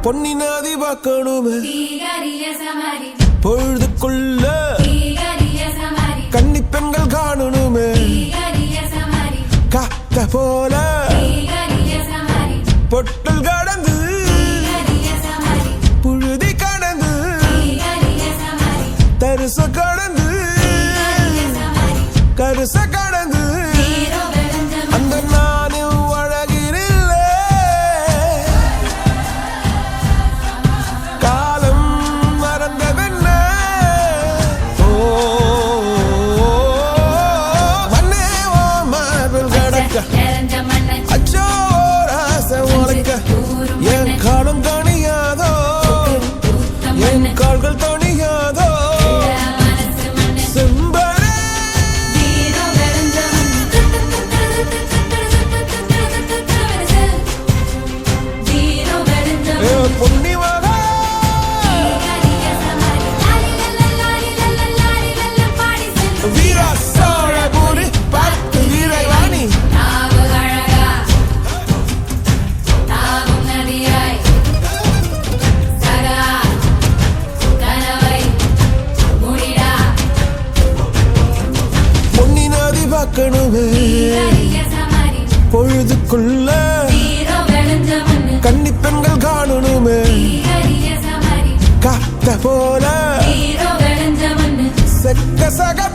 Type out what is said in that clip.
பொன்னி நதி பார்க்கணுமே பொழுதுக்குள்ள கன்னி பெண்கள் காணணுமே காத்த போல பொட்டல் கடந்து புழுதி கடந்து தரிச கடந்து கருச கடந்து அந்த நானும் அழகினில்ல காலம் மறந்ததென்ன மண்ணே ஓ மார்பில் கடக்க அச்சோ ராச உனக்க என் காலம் தணியாதோ என் கால்கள் தணியாதோ பொழுதுக்குள்ள கன்னி பெண்கள் காணணுமே காத்த போல செக்க சக